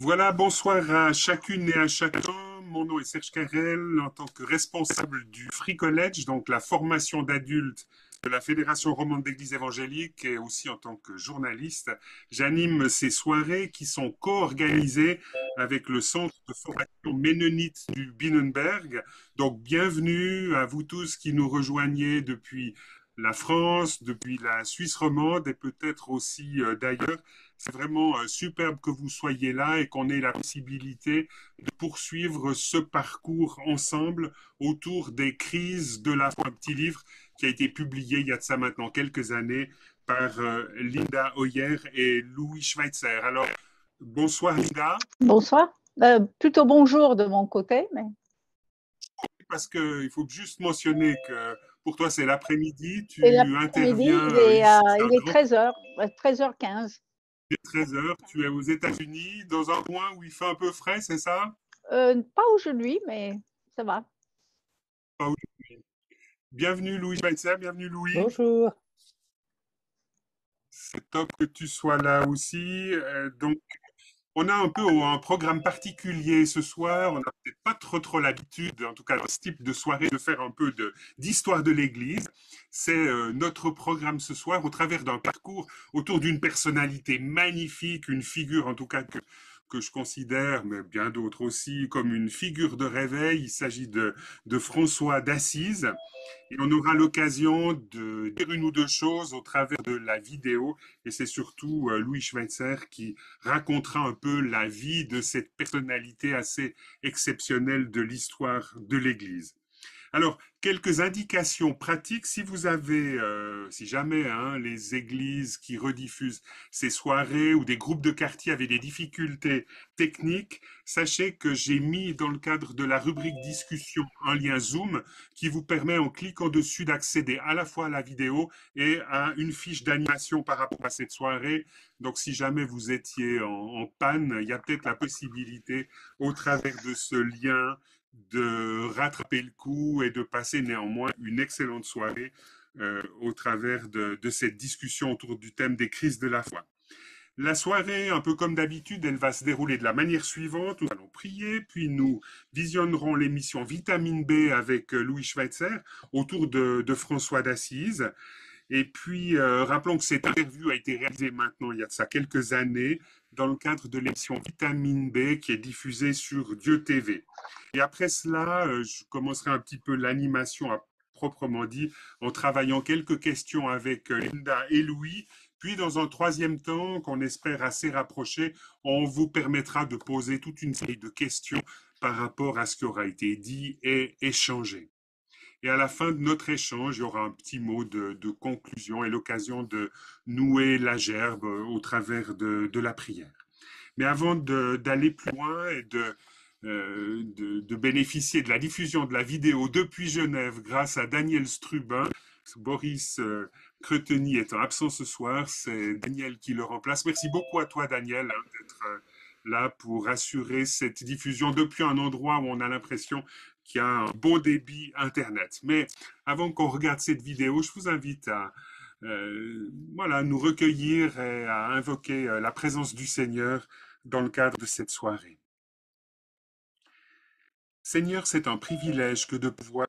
Voilà, bonsoir à chacune et à chacun. Mon nom est Serge Carrel, en tant que responsable du Free College, donc la formation d'adultes de la Fédération romande d'Église évangélique, et aussi en tant que journaliste. J'anime ces soirées qui sont co-organisées avec le Centre de formation ménonite du Binnenberg. Donc bienvenue à vous tous qui nous rejoignez depuis la France, depuis la Suisse romande et peut-être aussi d'ailleurs. C'est vraiment superbe que vous soyez là et qu'on ait la possibilité de poursuivre ce parcours ensemble autour des crises de la foi. Un petit livre qui a été publié il y a de ça maintenant quelques années par Linda Hoyer et Louis Schweitzer. Alors, bonsoir Linda, Bonsoir. Plutôt bonjour de mon côté, mais parce qu'il faut juste mentionner que pour toi c'est l'après-midi, c'est tu l'après-midi, interviens ici, c'est un il est grand 13h, 13h15. 13 heures, tu es aux États-Unis, dans un coin où il fait un peu frais, c'est ça? Pas aujourd'hui, mais ça va. Pas où- Bienvenue Louis Schweitzer, bienvenue Louis. Bonjour. C'est top que tu sois là aussi. Donc, on a un peu un programme particulier ce soir. On n'a peut-être pas trop l'habitude, en tout cas dans ce type de soirée, de faire un peu d'histoire de l'Église. C'est notre programme ce soir au travers d'un parcours autour d'une personnalité magnifique, une figure en tout cas que je considère, mais bien d'autres aussi, comme une figure de réveil. Il s'agit de François d'Assise. Et on aura l'occasion de dire une ou deux choses au travers de la vidéo. Et c'est surtout Louis Schweitzer qui racontera un peu la vie de cette personnalité assez exceptionnelle de l'histoire de l'Église. Alors, quelques indications pratiques. Si vous avez, si jamais les églises qui rediffusent ces soirées ou des groupes de quartier avaient des difficultés techniques, sachez que j'ai mis dans le cadre de la rubrique discussion un lien Zoom qui vous permet en cliquant dessus d'accéder à la fois à la vidéo et à une fiche d'animation par rapport à cette soirée. Donc, si jamais vous étiez en panne, il y a peut-être la possibilité au travers de ce lien de rattraper le coup et de passer néanmoins une excellente soirée au travers de cette discussion autour du thème des crises de la foi. La soirée, un peu comme d'habitude, elle va se dérouler de la manière suivante. Nous allons prier, puis nous visionnerons l'émission Vitamine B avec Louis Schweitzer autour de François d'Assise. Et puis, rappelons que cette interview a été réalisée maintenant, il y a de ça quelques années, dans le cadre de l'émission Vitamine B qui est diffusée sur Dieu TV. Et après cela, je commencerai un petit peu l'animation à proprement dit en travaillant quelques questions avec Linda et Louis. Puis, dans un troisième temps, qu'on espère assez rapproché, on vous permettra de poser toute une série de questions par rapport à ce qui aura été dit et échangé. Et à la fin de notre échange, il y aura un petit mot de conclusion et l'occasion de nouer la gerbe au travers de la prière. Mais avant d'aller plus loin et de bénéficier de la diffusion de la vidéo depuis Genève grâce à Daniel Strubin, Boris Creteny étant absent ce soir, c'est Daniel qui le remplace. Merci beaucoup à toi, Daniel, d'être là pour assurer cette diffusion depuis un endroit où on a l'impression qu'il y a un bon débit Internet. Mais avant qu'on regarde cette vidéo, je vous invite à voilà, nous recueillir et à invoquer la présence du Seigneur dans le cadre de cette soirée. Seigneur, c'est un privilège que de pouvoir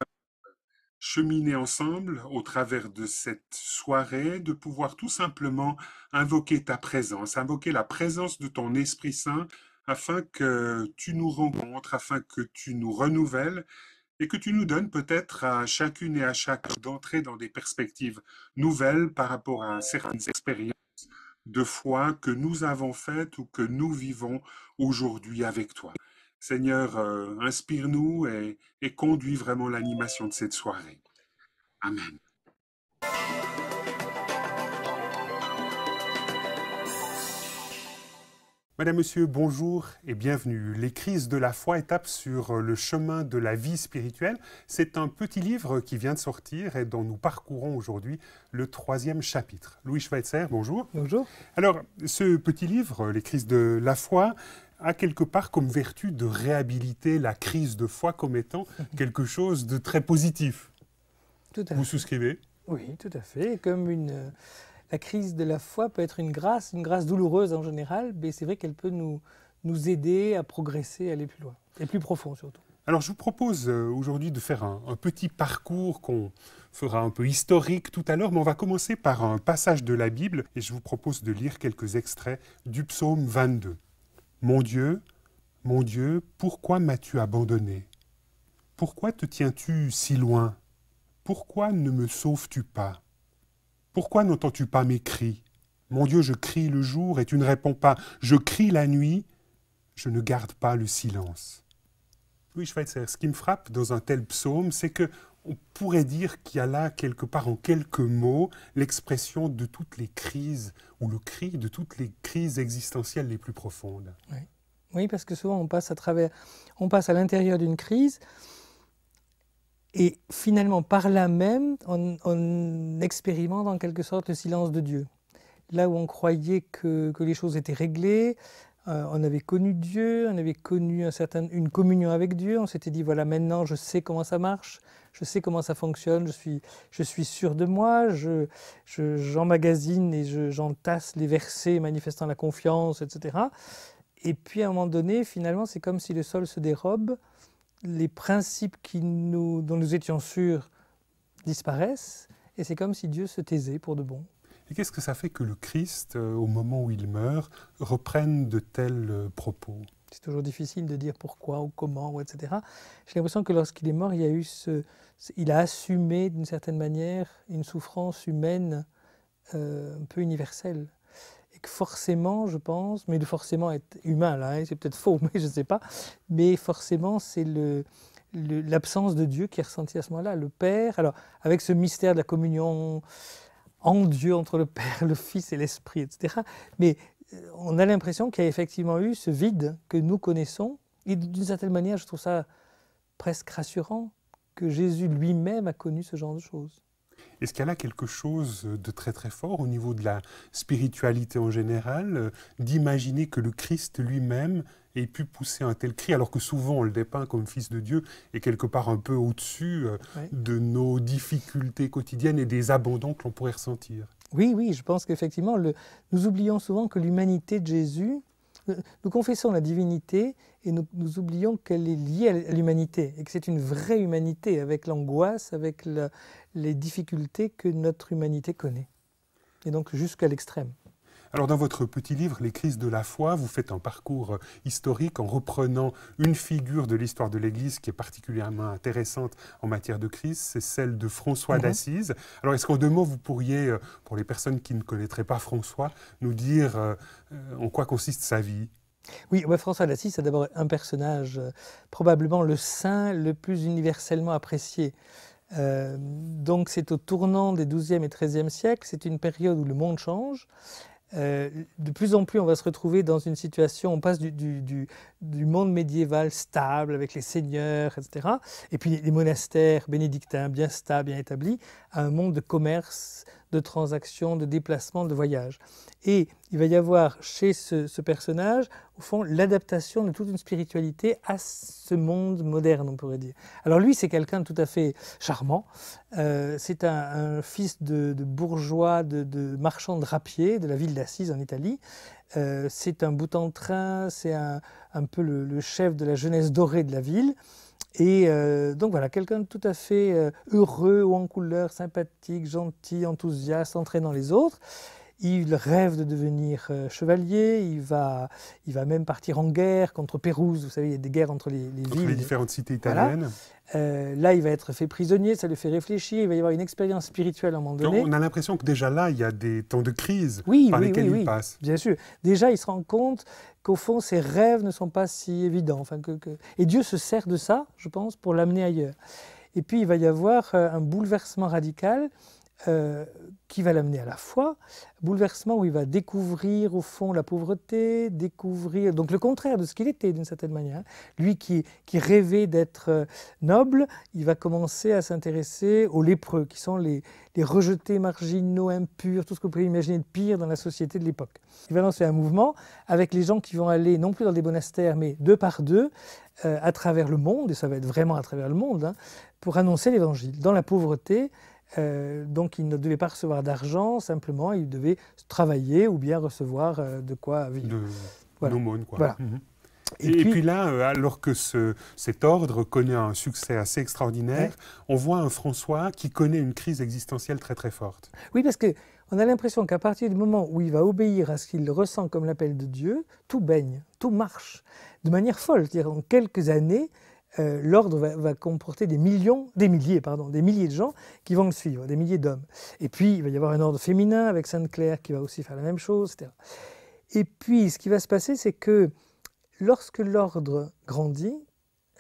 cheminer ensemble au travers de cette soirée, de pouvoir tout simplement invoquer ta présence, invoquer la présence de ton Esprit Saint afin que tu nous rencontres, afin que tu nous renouvelles et que tu nous donnes peut-être à chacune et à chacun d'entrer dans des perspectives nouvelles par rapport à certaines expériences de foi que nous avons faites ou que nous vivons aujourd'hui avec toi. Seigneur, inspire-nous et conduis vraiment l'animation de cette soirée. Amen. Madame, Monsieur, bonjour et bienvenue. Les crises de la foi, étape sur le chemin de la vie spirituelle. C'est un petit livre qui vient de sortir et dont nous parcourons aujourd'hui le 3e chapitre. Louis Schweitzer, bonjour. Bonjour. Alors, ce petit livre, Les crises de la foi, a quelque part comme vertu de réhabiliter la crise de foi comme étant quelque chose de très positif. Tout à Vous fait. souscrivez? Oui, tout à fait. Comme la crise de la foi peut être une grâce douloureuse en général, mais c'est vrai qu'elle peut nous nous aider à progresser, à aller plus loin, et plus profond surtout. Alors, je vous propose aujourd'hui de faire un petit parcours qu'on fera un peu historique tout à l'heure, mais on va commencer par un passage de la Bible et je vous propose de lire quelques extraits du psaume 22. Mon Dieu, pourquoi m'as-tu abandonné? Pourquoi te tiens-tu si loin? Pourquoi ne me sauves-tu pas? Pourquoi n'entends-tu pas mes cris? Mon Dieu, je crie le jour et tu ne réponds pas. Je crie la nuit, je ne garde pas le silence. Louis Schweitzer, ce qui me frappe dans un tel psaume, c'est que on pourrait dire qu'il y a là, quelque part, en quelques mots, l'expression de toutes les crises, ou le cri de toutes les crises existentielles les plus profondes. Oui, oui, parce que souvent on passe à l'intérieur d'une crise, et finalement, par là même, on expérimente en quelque sorte le silence de Dieu. Là où on croyait que les choses étaient réglées, on avait connu Dieu, on avait connu une communion avec Dieu, on s'était dit voilà, maintenant je sais comment ça marche, je sais comment ça fonctionne, je suis sûr de moi, j'emmagasine et j'entasse les versets manifestant la confiance, etc. Et puis à un moment donné, finalement, c'est comme si le sol se dérobe, les principes dont nous étions sûrs disparaissent, et c'est comme si Dieu se taisait pour de bon. Et qu'est-ce que ça fait que le Christ, au moment où il meurt, reprenne de tels propos? C'est toujours difficile de dire pourquoi ou comment, etc. J'ai l'impression que lorsqu'il est mort, il a assumé d'une certaine manière une souffrance humaine un peu universelle. Et que forcément, je pense, mais de forcément être humain là, hein, c'est peut-être faux, mais je ne sais pas, mais forcément c'est l'absence de Dieu qui est ressentie à ce moment-là. Le Père, alors avec ce mystère de la communion en Dieu entre le Père, le Fils et l'Esprit, etc. Mais on a l'impression qu'il y a effectivement eu ce vide que nous connaissons. Et d'une certaine manière, je trouve ça presque rassurant que Jésus lui-même a connu ce genre de choses. Est-ce qu'il y a là quelque chose de très très fort au niveau de la spiritualité en général, d'imaginer que le Christ lui-même ait pu pousser un tel cri, alors que souvent on le dépeint comme fils de Dieu et quelque part un peu au-dessus de nos difficultés quotidiennes et des abandons que l'on pourrait ressentir? Oui, oui, je pense qu'effectivement, nous oublions souvent que l'humanité de Jésus, nous confessons la divinité et nous oublions qu'elle est liée à l'humanité et que c'est une vraie humanité avec l'angoisse, avec les difficultés que notre humanité connaît. Et donc jusqu'à l'extrême. Alors dans votre petit livre, Les crises de la foi, vous faites un parcours historique en reprenant une figure de l'histoire de l'Église qui est particulièrement intéressante en matière de crise, c'est celle de François d'Assise. Alors est-ce qu'en deux mots, vous pourriez, pour les personnes qui ne connaîtraient pas François, nous dire en quoi consiste sa vie? Oui, François d'Assise, c'est d'abord un personnage, probablement le saint le plus universellement apprécié. Donc c'est au tournant des XIIe et XIIIe siècles, c'est une période où le monde change. De plus en plus, on va se retrouver dans une situation, on passe du monde médiéval stable, avec les seigneurs, etc., et puis les monastères bénédictins bien stables, bien établis, à un monde de commerce, de transactions, de déplacements, de voyages. Et il va y avoir chez ce personnage, au fond, l'adaptation de toute une spiritualité à ce monde moderne, on pourrait dire. Alors lui, c'est quelqu'un de tout à fait charmant. C'est un fils de bourgeois, de marchand de drapier de la ville d'Assise en Italie. C'est un bout en train, c'est un peu le chef de la jeunesse dorée de la ville. Et donc voilà, quelqu'un de tout à fait heureux, haut en couleur, sympathique, gentil, enthousiaste, entraînant les autres. Il rêve de devenir chevalier, il va même partir en guerre contre Pérouse. Vous savez, il y a des guerres entre les villes. Entre les différentes cités italiennes. Voilà. Là, il va être fait prisonnier, ça le fait réfléchir, il va y avoir une expérience spirituelle à un moment donné. Donc, on a l'impression que déjà là, il y a des temps de crise par lesquels il passe. Bien sûr. Déjà, il se rend compte qu'au fond, ses rêves ne sont pas si évidents. Enfin, Et Dieu se sert de ça, je pense, pour l'amener ailleurs. Et puis, il va y avoir un bouleversement radical qui va l'amener à la foi, bouleversement où il va découvrir au fond la pauvreté, découvrir donc le contraire de ce qu'il était d'une certaine manière. Lui qui rêvait d'être noble, il va commencer à s'intéresser aux lépreux, qui sont les rejetés, marginaux, impurs, tout ce que vous pouvez imaginer de pire dans la société de l'époque. Il va lancer un mouvement avec les gens qui vont aller non plus dans des monastères, mais deux par deux, à travers le monde, et ça va être vraiment à travers le monde, hein, pour annoncer l'évangile. Dans la pauvreté, donc il ne devait pas recevoir d'argent, simplement il devait travailler ou bien recevoir de quoi vivre. L'aumône, quoi. Voilà. Et puis là, alors que cet ordre connaît un succès assez extraordinaire, on voit un François qui connaît une crise existentielle très très forte. Oui, parce qu'on a l'impression qu'à partir du moment où il va obéir à ce qu'il ressent comme l'appel de Dieu, tout baigne, tout marche de manière folle. C'est-à-dire en quelques années, l'ordre va comporter des milliers de gens qui vont le suivre, des milliers d'hommes. Et puis, il va y avoir un ordre féminin avec Sainte-Claire qui va aussi faire la même chose, etc. Et puis, ce qui va se passer, c'est que lorsque l'ordre grandit,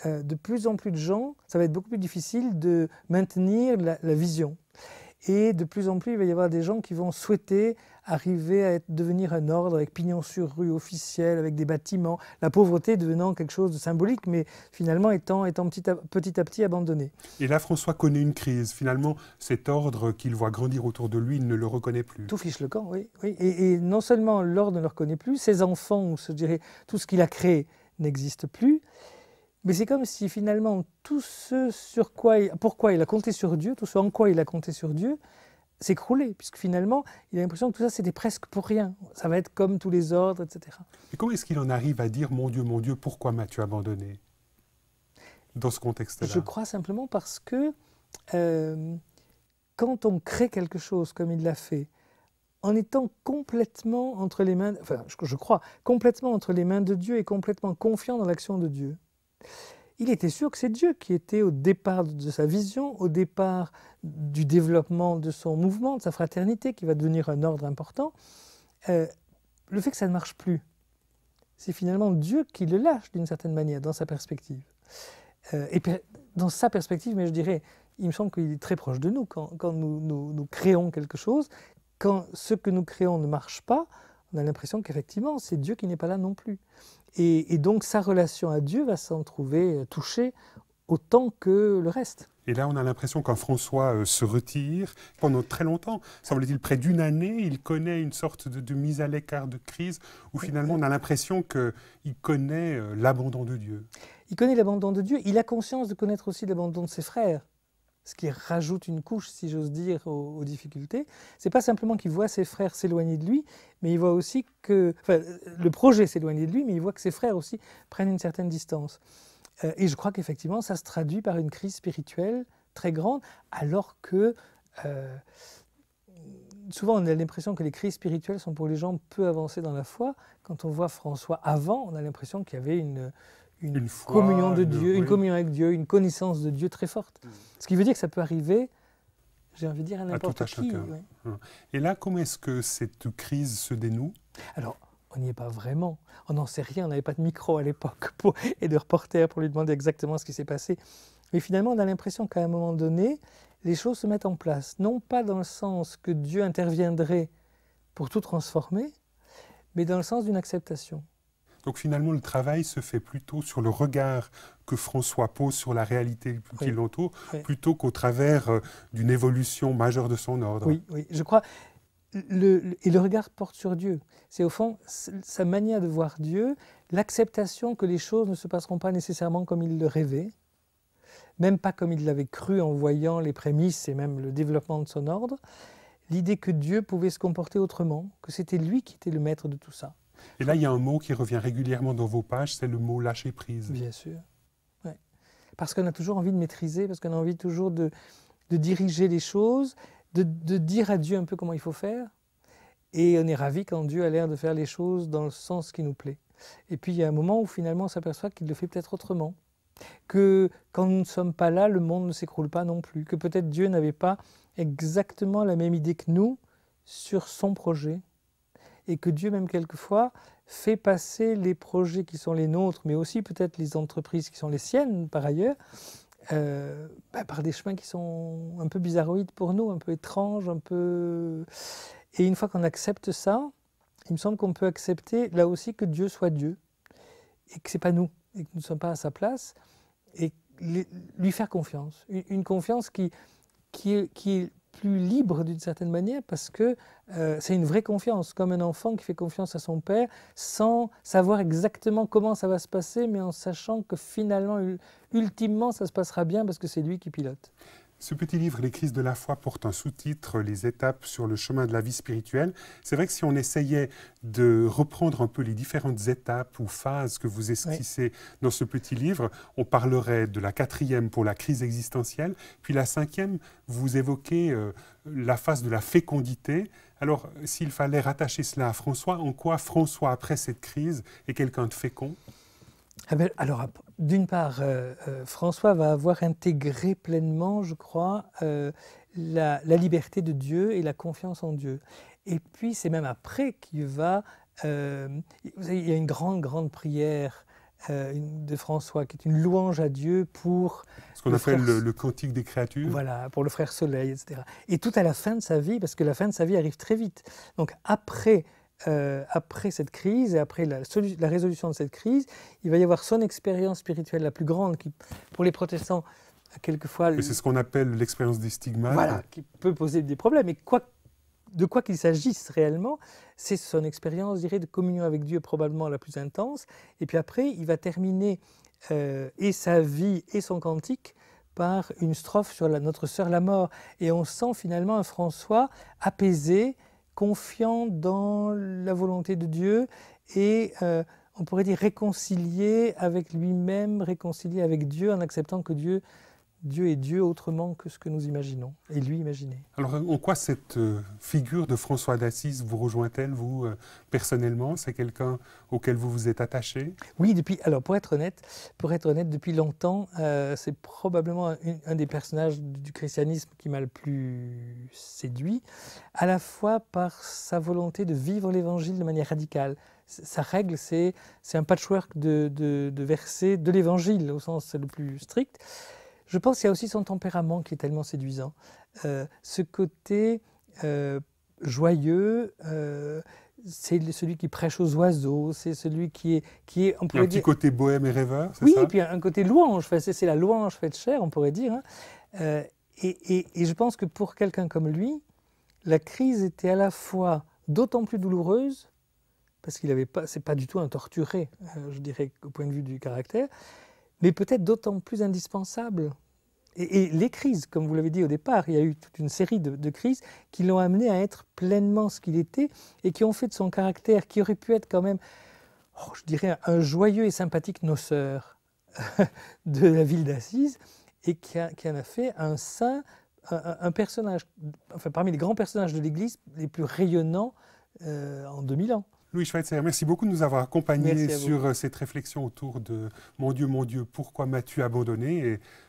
de plus en plus de gens, ça va être beaucoup plus difficile de maintenir la vision. Et de plus en plus, il va y avoir des gens qui vont souhaiter arriver à devenir un ordre avec pignon sur rue officiel, avec des bâtiments, la pauvreté devenant quelque chose de symbolique, mais finalement étant petit à petit abandonné. Et là, François connaît une crise. Finalement, cet ordre qu'il voit grandir autour de lui, il ne le reconnaît plus. Tout fiche le camp, oui. Et non seulement l'ordre ne le reconnaît plus, ses enfants, ou je dirais tout ce qu'il a créé, n'existe plus. Mais c'est comme si finalement tout ce pourquoi il a compté sur Dieu, tout ce en quoi il a compté sur Dieu, s'écroulait, puisque finalement il a l'impression que tout ça c'était presque pour rien. Ça va être comme tous les ordres, etc. Et comment est-ce qu'il en arrive à dire mon Dieu, pourquoi m'as-tu abandonné » dans ce contexte-là? Je crois simplement parce que quand on crée quelque chose comme il l'a fait, en étant complètement entre les mains, je crois, complètement entre les mains de Dieu et complètement confiant dans l'action de Dieu, il était sûr que c'est Dieu qui était au départ de sa vision, au départ du développement de son mouvement, de sa fraternité, qui va devenir un ordre important. Le fait que ça ne marche plus, c'est finalement Dieu qui le lâche d'une certaine manière dans sa perspective. Et dans sa perspective, mais je dirais, il me semble qu'il est très proche de nous quand nous créons quelque chose. Quand ce que nous créons ne marche pas, on a l'impression qu'effectivement, c'est Dieu qui n'est pas là non plus. Et donc, sa relation à Dieu va s'en trouver touchée autant que le reste. Et là, on a l'impression qu'un François se retire pendant très longtemps. Semble-t-il, près d'une année, il connaît une sorte de mise à l'écart, de crise, où finalement, on a l'impression qu'il connaît l'abandon de Dieu. Il connaît l'abandon de Dieu. Il a conscience de connaître aussi l'abandon de ses frères. Ce qui rajoute une couche, si j'ose dire, aux difficultés. Ce n'est pas simplement qu'il voit ses frères s'éloigner de lui, mais il voit aussi que... Enfin, le projet s'éloigner de lui, mais il voit que ses frères aussi prennent une certaine distance. Et je crois qu'effectivement, ça se traduit par une crise spirituelle très grande, alors que... souvent, on a l'impression que les crises spirituelles sont pour les gens peu avancés dans la foi. Quand on voit François avant, on a l'impression qu'il y avait une foi, communion de Dieu, une communion avec Dieu, une connaissance de Dieu très forte. Ce qui veut dire que ça peut arriver, j'ai envie de dire, à n'importe qui. Oui. Et là, comment est-ce que cette crise se dénoue? Alors, on n'y est pas vraiment. On n'en sait rien, on n'avait pas de micro à l'époque et de reporter pour lui demander exactement ce qui s'est passé. Mais finalement, on a l'impression qu'à un moment donné, les choses se mettent en place. Non pas dans le sens que Dieu interviendrait pour tout transformer, mais dans le sens d'une acceptation. Donc finalement, le travail se fait plutôt sur le regard que François pose sur la réalité qui l'entoure, plutôt qu'au travers d'une évolution majeure de son ordre. Oui, je crois. Et le regard porte sur Dieu. C'est au fond sa manière de voir Dieu, l'acceptation que les choses ne se passeront pas nécessairement comme il le rêvait, même pas comme il l'avait cru en voyant les prémices et même le développement de son ordre, l'idée que Dieu pouvait se comporter autrement, que c'était lui qui était le maître de tout ça. Et là, il y a un mot qui revient régulièrement dans vos pages, c'est le mot lâcher prise. Bien sûr. Ouais. Parce qu'on a toujours envie de maîtriser, parce qu'on a envie toujours de diriger les choses, de dire à Dieu un peu comment il faut faire. Et on est ravi quand Dieu a l'air de faire les choses dans le sens qui nous plaît. Et puis il y a un moment où finalement on s'aperçoit qu'il le fait peut-être autrement. Que quand nous ne sommes pas là, le monde ne s'écroule pas non plus. Que peut-être Dieu n'avait pas exactement la même idée que nous sur son projet. Et que Dieu, même quelquefois, fait passer les projets qui sont les nôtres, mais aussi peut-être les entreprises qui sont les siennes, par ailleurs, par des chemins qui sont un peu bizarroïdes pour nous, un peu étranges, un peu... Et une fois qu'on accepte ça, il me semble qu'on peut accepter, là aussi, que Dieu soit Dieu, et que ce n'est pas nous, et que nous ne sommes pas à sa place, et lui faire confiance. Une confiance qui est plus libre d'une certaine manière, parce que c'est une vraie confiance, comme un enfant qui fait confiance à son père sans savoir exactement comment ça va se passer, mais en sachant que finalement, ultimement, ça se passera bien parce que c'est lui qui pilote. Ce petit livre, Les crises de la foi, porte un sous-titre, Les étapes sur le chemin de la vie spirituelle. C'est vrai que si on essayait de reprendre un peu les différentes étapes ou phases que vous esquissez dans ce petit livre, on parlerait de la 4e pour la crise existentielle, puis la 5e, vous évoquez la phase de la fécondité. Alors, s'il fallait rattacher cela à François, en quoi François, après cette crise, est quelqu'un de fécond? Alors, d'une part, François va avoir intégré pleinement, je crois, la liberté de Dieu et la confiance en Dieu. Et puis, c'est même après qu'il va... vous savez, il y a une grande prière de François, qui est une louange à Dieu pour... Ce qu'on appelle le cantique des créatures. Voilà, pour le frère Soleil, etc. Et tout à la fin de sa vie, parce que la fin de sa vie arrive très vite. Donc, après cette crise et après la résolution de cette crise, il va y avoir son expérience spirituelle la plus grande qui, pour les protestants, quelquefois... C'est ce qu'on appelle l'expérience des stigmates. Voilà, qui peut poser des problèmes. Et de quoi qu'il s'agisse réellement, c'est son expérience, je dirais, de communion avec Dieu probablement la plus intense. Et puis après, il va terminer et sa vie et son cantique par une strophe sur notre sœur la mort. Et on sent finalement un François apaisé, confiant dans la volonté de Dieu et on pourrait dire réconcilié avec lui-même, réconcilié avec Dieu en acceptant que Dieu est Dieu autrement que ce que nous imaginons et lui imaginer. Alors en quoi cette figure de François d'Assise vous rejoint-elle, vous, personnellement? C'est quelqu'un auquel vous vous êtes attaché? Oui, pour être honnête, depuis longtemps, c'est probablement un des personnages du christianisme qui m'a le plus séduit, à la fois par sa volonté de vivre l'évangile de manière radicale. Sa règle, c'est un patchwork de versets de l'évangile au sens le plus strict. Je pense qu'il y a aussi son tempérament qui est tellement séduisant. Ce côté joyeux, c'est celui qui prêche aux oiseaux, c'est celui qui est Il y a un petit côté bohème et rêveur, c'est ça? Oui, et puis un côté louange, c'est la louange faite chair, on pourrait dire. Hein. Et je pense que pour quelqu'un comme lui, la crise était à la fois d'autant plus douloureuse, parce qu'il c'est pas du tout un torturé, je dirais, au point de vue du caractère, mais peut-être d'autant plus indispensable. Et les crises, comme vous l'avez dit au départ, il y a eu toute une série de crises qui l'ont amené à être pleinement ce qu'il était et qui ont fait de son caractère, qui aurait pu être quand même, je dirais, un joyeux et sympathique noceur de la ville d'Assise, et qui en a fait un saint, un personnage, enfin parmi les grands personnages de l'Église les plus rayonnants en 2000 ans. Louis Schweitzer, merci beaucoup de nous avoir accompagnés sur cette réflexion autour de « Mon Dieu, pourquoi m'as-tu abandonné ?»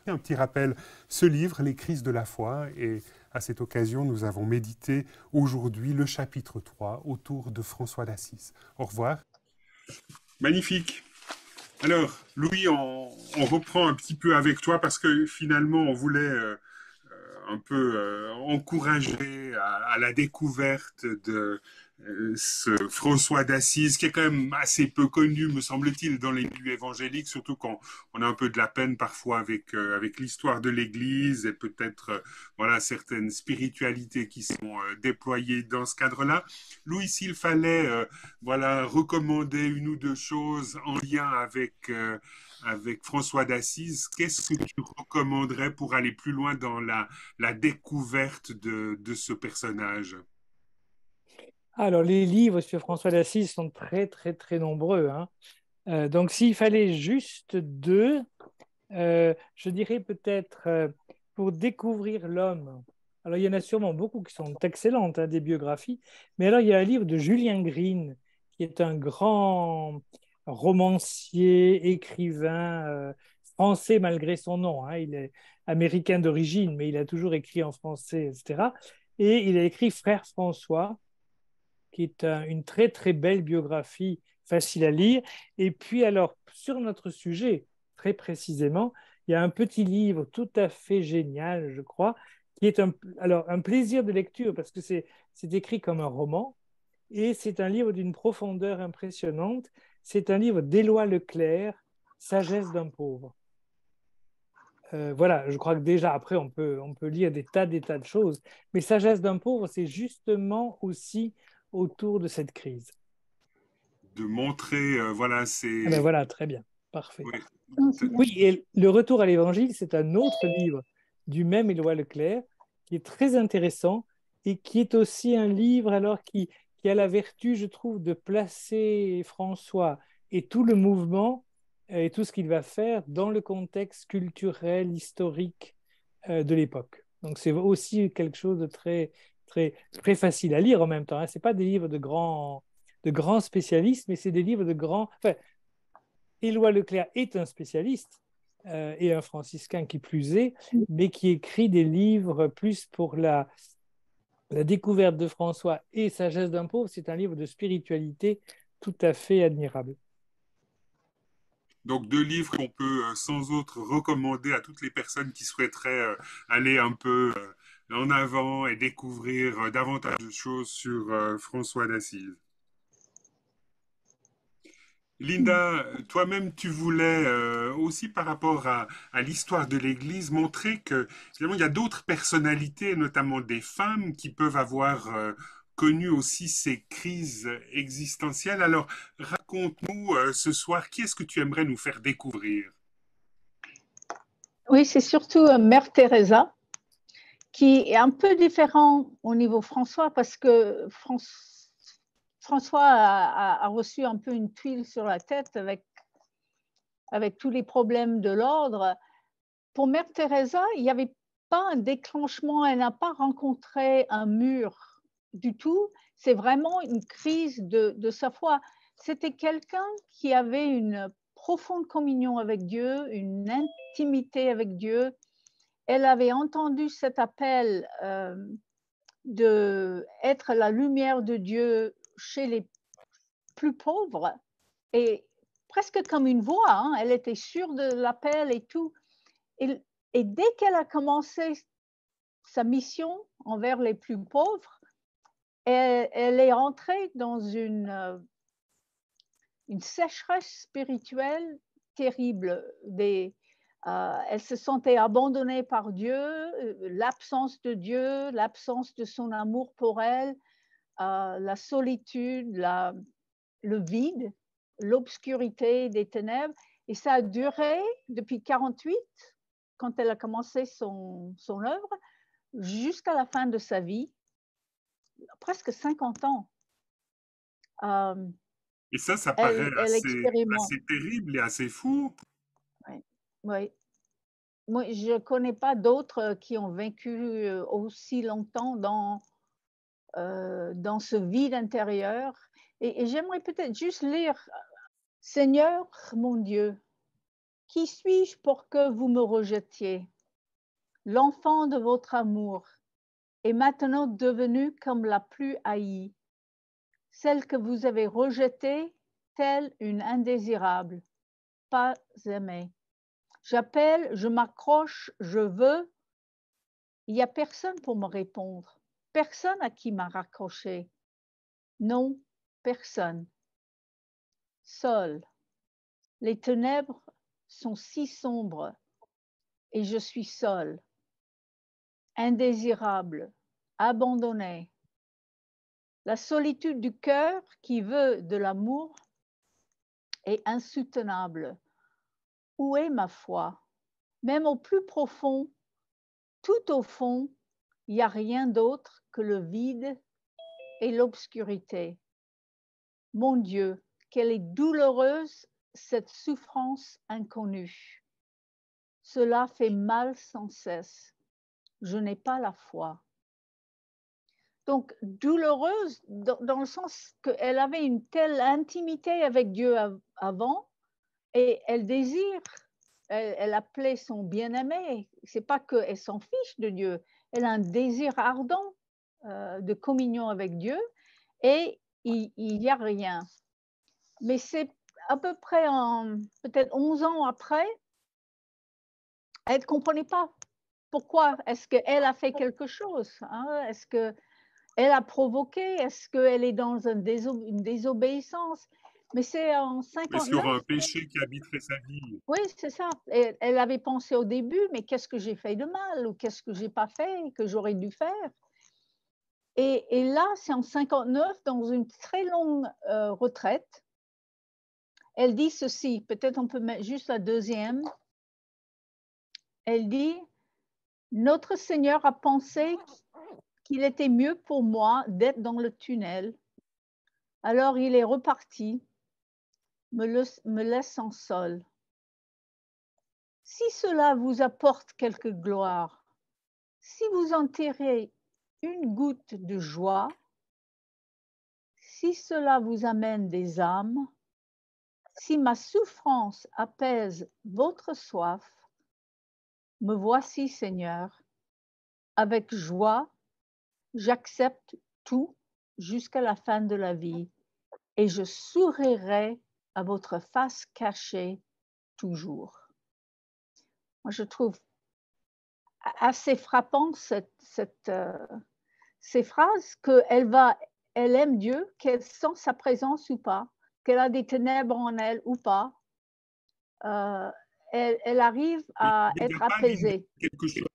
Et un petit rappel, ce livre, Les crises de la foi, et à cette occasion, nous avons médité aujourd'hui le chapitre 3 autour de François d'Assise. Au revoir. Magnifique. Alors, Louis, on reprend un petit peu avec toi parce que finalement, on voulait un peu encourager à la découverte de ce François d'Assise, qui est quand même assez peu connu, me semble-t-il, dans les milieux évangéliques, surtout quand on a un peu de la peine parfois avec l'histoire de l'Église et peut-être voilà, certaines spiritualités qui sont déployées dans ce cadre-là. Louis, s'il fallait voilà, recommander une ou deux choses en lien avec François d'Assise, qu'est-ce que tu recommanderais pour aller plus loin dans la découverte de ce personnage? Alors, les livres sur François d'Assise sont très, très, très nombreux. Hein. Donc, s'il fallait juste deux, je dirais peut-être pour découvrir l'homme. Alors, il y en a sûrement beaucoup qui sont excellentes, hein, des biographies. Mais alors, il y a un livre de Julien Green, qui est un grand romancier, écrivain français malgré son nom. Hein. Il est américain d'origine, mais il a toujours écrit en français, etc. Et il a écrit Frère François, qui est une très très belle biographie, facile à lire. Et puis alors, sur notre sujet, très précisément, il y a un petit livre tout à fait génial, je crois, qui est un plaisir de lecture, parce que c'est écrit comme un roman, et c'est un livre d'une profondeur impressionnante. C'est un livre d'Éloi Leclerc, Sagesse d'un pauvre. Voilà, je crois que déjà, après, on peut lire des tas de choses, mais Sagesse d'un pauvre, c'est justement aussi autour de cette crise. De montrer, voilà, c'est... Ah ben voilà, très bien, parfait. Oui. Oui, et Le Retour à l'Évangile, c'est un autre livre du même Éloi Leclerc, qui est très intéressant et qui est aussi un livre alors qui a la vertu, je trouve, de placer François et tout le mouvement et tout ce qu'il va faire dans le contexte culturel, historique de l'époque. Donc c'est aussi quelque chose de très facile à lire en même temps, hein. Ce n'est pas des livres de grands spécialistes, mais c'est des livres de grands... Enfin, Éloi Leclerc est un spécialiste et un franciscain qui plus est, mais qui écrit des livres plus pour la découverte de François et Sagesse d'un pauvre. C'est un livre de spiritualité tout à fait admirable. Donc deux livres qu'on peut sans autre recommander à toutes les personnes qui souhaiteraient aller un peu en avant et découvrir davantage de choses sur François d'Assise. Linda, toi-même, tu voulais aussi par rapport à l'histoire de l'Église montrer que finalement il y a d'autres personnalités, notamment des femmes, qui peuvent avoir connu aussi ces crises existentielles. Alors, raconte-nous ce soir, qui est-ce que tu aimerais nous faire découvrir? Oui, c'est surtout Mère Teresa, qui est un peu différent au niveau François, parce que François a reçu un peu une tuile sur la tête avec tous les problèmes de l'ordre. Pour Mère Teresa, il n'y avait pas un déclenchement, elle n'a pas rencontré un mur du tout. C'est vraiment une crise de sa foi. C'était quelqu'un qui avait une profonde communion avec Dieu, une intimité avec Dieu. Elle avait entendu cet appel d'être la lumière de Dieu chez les plus pauvres, et presque comme une voix, hein. Elle était sûre de l'appel et tout. Et dès qu'elle a commencé sa mission envers les plus pauvres, elle est entrée dans une sécheresse spirituelle terrible. Elle se sentait abandonnée par Dieu, l'absence de Dieu, l'absence de son amour pour elle, la solitude, le vide, l'obscurité des ténèbres. Et ça a duré depuis 48, quand elle a commencé son œuvre, jusqu'à la fin de sa vie, presque 50 ans. Et ça paraît Elle expérimente. assez terrible et assez fou. Oui, oui. Moi, je ne connais pas d'autres qui ont vécu aussi longtemps dans ce vide intérieur. Et j'aimerais peut-être juste lire « Seigneur, mon Dieu, qui suis-je pour que vous me rejetiez? L'enfant de votre amour est maintenant devenu comme la plus haïe, celle que vous avez rejetée, telle une indésirable, pas aimée. J'appelle, je m'accroche, je veux. Il n'y a personne pour me répondre, personne à qui m'a raccroché. Non, personne. Seul. Les ténèbres sont si sombres et je suis seule, indésirable, abandonnée. La solitude du cœur qui veut de l'amour est insoutenable. Où est ma foi? Même au plus profond, tout au fond, il n'y a rien d'autre que le vide et l'obscurité. Mon Dieu, quelle est douloureuse cette souffrance inconnue. Cela fait mal sans cesse. Je n'ai pas la foi. Donc, douloureuse dans le sens qu'elle avait une telle intimité avec Dieu avant, et elle désire, elle appelait son bien-aimé. C'est pas qu'elle s'en fiche de Dieu, elle a un désir ardent de communion avec Dieu, et il n'y a rien. Mais c'est à peu près peut-être 11 ans après, elle ne comprenait pas pourquoi. Est-ce qu'elle a fait quelque chose, hein? Est-ce qu'elle a provoqué? Est-ce qu'elle est dans une désobéissance? Mais c'est en Est-ce qu'il y 59. aura un péché qui habiterait sa vie? Oui, c'est ça. Et elle avait pensé au début, mais qu'est-ce que j'ai fait de mal, ou qu'est-ce que j'ai pas fait que j'aurais dû faire? Et là, c'est en 59, dans une très longue retraite. Elle dit ceci, peut-être on peut mettre juste la deuxième. Elle dit, Notre Seigneur a pensé qu'il était mieux pour moi d'être dans le tunnel. Alors il est reparti, me laissant seul. Si cela vous apporte quelque gloire, si vous en tirez une goutte de joie, si cela vous amène des âmes, si ma souffrance apaise votre soif, me voici, Seigneur. Avec joie, j'accepte tout jusqu'à la fin de la vie et je sourirai à votre face cachée toujours. Moi, je trouve assez frappant ces phrases elle aime Dieu, qu'elle sent sa présence ou pas, qu'elle a des ténèbres en elle ou pas. Elle arrive à Il n'y a être pas, Linda, apaisée. quelque chose.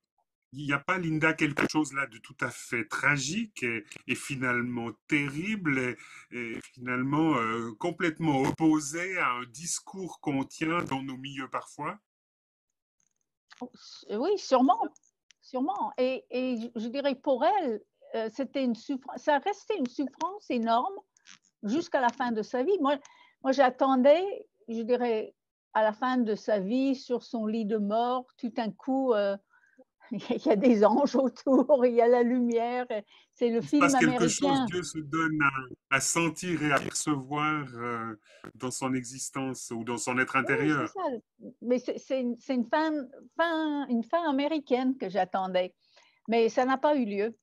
Il n'y a pas, Linda, quelque chose là de tout à fait tragique et finalement terrible et finalement complètement opposé à un discours qu'on tient dans nos milieux parfois? Oui, sûrement, sûrement. Et je dirais pour elle, c'était une souffrance, ça restait une souffrance énorme jusqu'à la fin de sa vie. Moi j'attendais, je dirais, à la fin de sa vie, sur son lit de mort, tout d'un coup, il y a des anges autour, il y a la lumière. C'est le Il se passe film quelque chose, américain. Dieu se donne à sentir et à percevoir dans son existence ou dans son être Oui, c'est intérieur. ça. Mais c'est une fin américaine que j'attendais. Mais ça n'a pas eu lieu.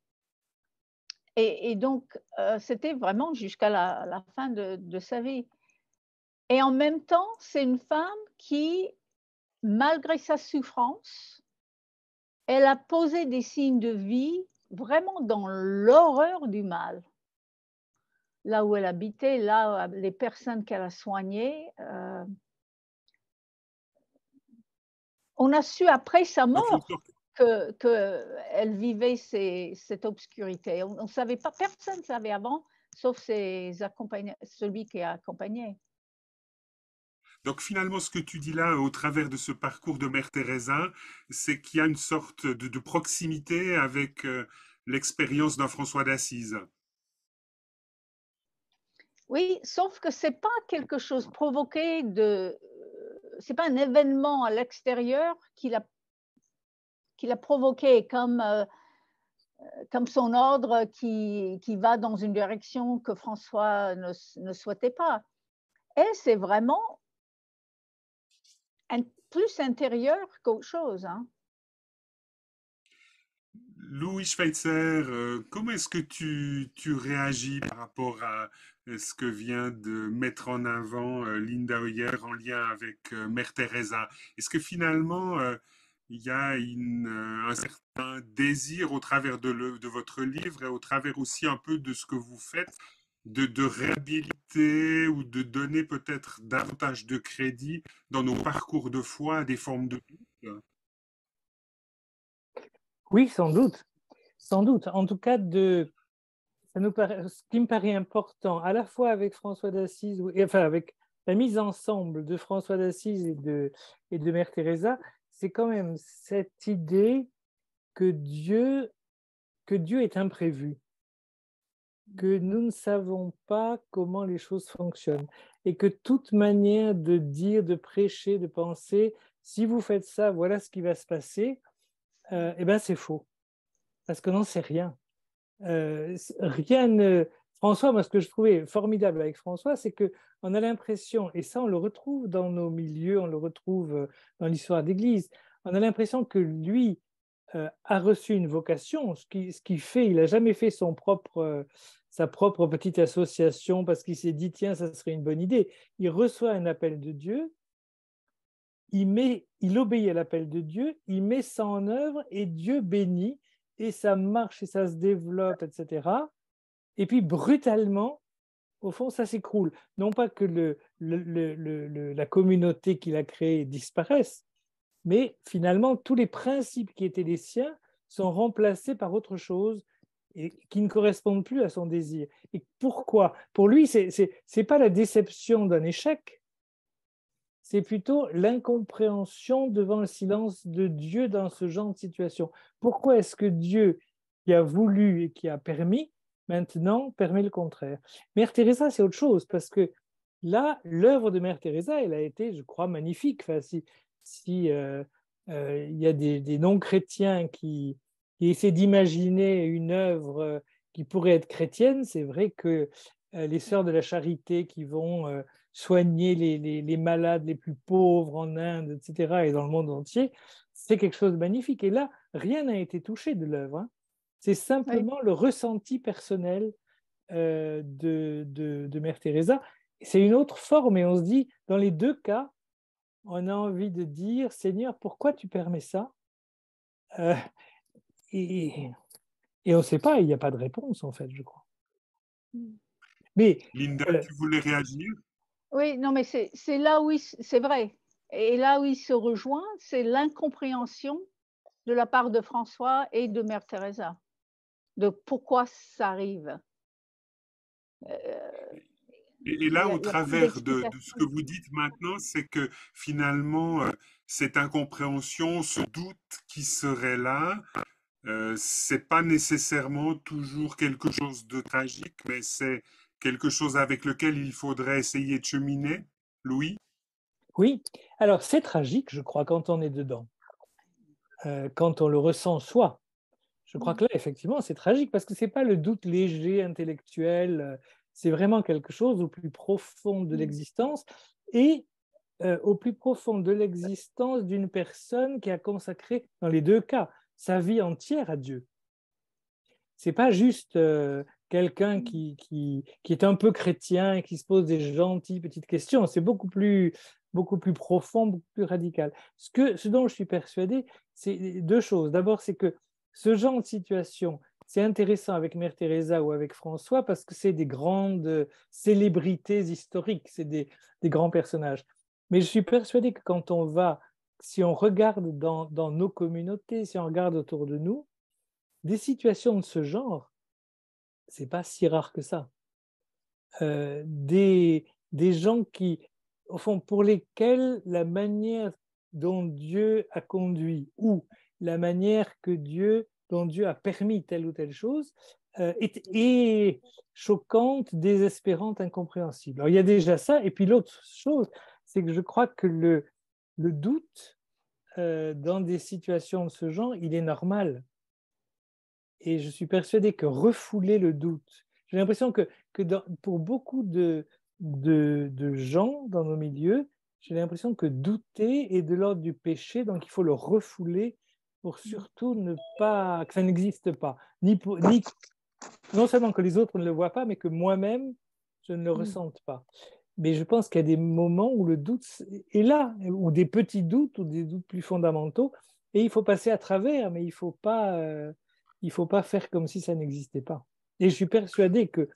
Et donc, c'était vraiment jusqu'à la fin de sa vie. Et en même temps, c'est une femme qui, malgré sa souffrance, elle a posé des signes de vie vraiment dans l'horreur du mal. Là où elle habitait, là, les personnes qu'elle a soignées, on a su après sa Donc, une mort sorte qu'elle vivait cette obscurité. On ne savait pas, personne ne savait avant, sauf celui qui a accompagné. Donc finalement, ce que tu dis là, au travers de ce parcours de Mère Teresa, c'est qu'il y a une sorte de proximité avec l'expérience d'un François d'Assise. Oui, sauf que c'est pas quelque chose provoqué c'est pas un événement à l'extérieur qui l'a provoqué comme son ordre qui va dans une direction que François ne souhaitait pas. Elle, c'est vraiment plus intérieur qu'autre chose. Hein. Louis Schweitzer, comment est-ce que tu réagis par rapport à ce que vient de mettre en avant Linda Hoyer en lien avec Mère Teresa? Est-ce que finalement, il y a un certain désir au travers de votre livre et au travers aussi un peu de ce que vous faites, de réhabiliter ou de donner peut-être davantage de crédit dans nos parcours de foi à des formes de doute? Oui, sans doute. Sans doute. En tout cas, ce qui me paraît important, à la fois avec François d'Assise, enfin avec la mise ensemble de François d'Assise et de Mère Teresa, c'est quand même cette idée que Dieu est imprévu, que nous ne savons pas comment les choses fonctionnent et que toute manière de dire, de prêcher, de penser, si vous faites ça, voilà ce qui va se passer, eh ben c'est faux, parce que non, c'est rien. Rien ne... François, moi, ce que je trouvais formidable avec François, c'est qu'on a l'impression, et ça, on le retrouve dans nos milieux, on le retrouve dans l'histoire d'Église, on a l'impression que lui a reçu une vocation, ce qui fait, il n'a jamais fait sa propre petite association parce qu'il s'est dit, tiens, ça serait une bonne idée. Il reçoit un appel de Dieu, il obéit à l'appel de Dieu, il met ça en œuvre et Dieu bénit et ça marche et ça se développe, etc. Et puis brutalement, au fond, ça s'écroule. Non pas que la communauté qu'il a créée disparaisse, mais finalement, tous les principes qui étaient les siens sont remplacés par autre chose et qui ne correspondent plus à son désir. Et pourquoi? Pour lui, ce n'est pas la déception d'un échec, c'est plutôt l'incompréhension devant le silence de Dieu dans ce genre de situation. Pourquoi est-ce que Dieu, qui a voulu et qui a permis, maintenant permet le contraire? Mère Teresa, c'est autre chose, parce que là, l'œuvre de Mère Teresa, elle a été, je crois, magnifique. Enfin, si il y a des non-chrétiens qui essaient d'imaginer une œuvre qui pourrait être chrétienne, c'est vrai que les sœurs de la charité qui vont soigner les malades les plus pauvres en Inde, etc., et dans le monde entier, c'est quelque chose de magnifique. Et là, rien n'a été touché de l'œuvre, hein. C'est Oui. simplement le ressenti personnel de Mère Teresa. C'est une autre forme, et on se dit, dans les deux cas, on a envie de dire, Seigneur, pourquoi tu permets ça? Euh, et, et on ne sait pas, il n'y a pas de réponse, en fait, je crois. Mais Linda, euh, tu voulais réagir? Oui, non, mais c'est là où c'est vrai. Et là où il se rejoint, c'est l'incompréhension de la part de François et de Mère Teresa, de pourquoi ça arrive. Euh, Et Il là, au y a plus travers de ce d'explication. que vous dites maintenant, c'est que finalement, cette incompréhension, ce doute qui serait là, c'est pas nécessairement toujours quelque chose de tragique, mais c'est quelque chose avec lequel il faudrait essayer de cheminer. Louis? oui, alors c'est tragique, je crois, quand on est dedans, quand on le ressent soi. Je crois que là, effectivement, c'est tragique parce que ce n'est pas le doute léger, intellectuel, c'est vraiment quelque chose au plus profond de l'existence et au plus profond de l'existence d'une personne qui a consacré, dans les deux cas, sa vie entière à Dieu. Ce n'est pas juste quelqu'un qui est un peu chrétien et qui se pose des gentilles petites questions, c'est beaucoup plus profond, beaucoup plus radical. Ce dont je suis persuadé, c'est deux choses. D'abord, c'est que ce genre de situation, c'est intéressant avec Mère Teresa ou avec François parce que c'est des grandes célébrités historiques, c'est des grands personnages. Mais je suis persuadé que quand on va, si on regarde dans nos communautés, si on regarde autour de nous, des situations de ce genre, c'est pas si rare que ça. Des gens qui, au fond, pour lesquels la manière dont Dieu a conduit ou la manière dont Dieu a permis telle ou telle chose est choquante, désespérante, incompréhensible. Alors, il y a déjà ça. Et puis l'autre chose, c'est que je crois que le doute dans des situations de ce genre, il est normal. Et je suis persuadé que refouler le doute, j'ai l'impression que pour beaucoup de gens dans nos milieux, j'ai l'impression que douter est de l'ordre du péché, donc il faut le refouler pour surtout ne pas, que ça n'existe pas. Non seulement que les autres ne le voient pas, mais que moi-même, je ne le ressente pas. Mais je pense qu'il y a des moments où le doute est là, ou des petits doutes, ou des doutes plus fondamentaux, et il faut passer à travers, mais il faut pas faire comme si ça n'existait pas. Et je suis persuadé que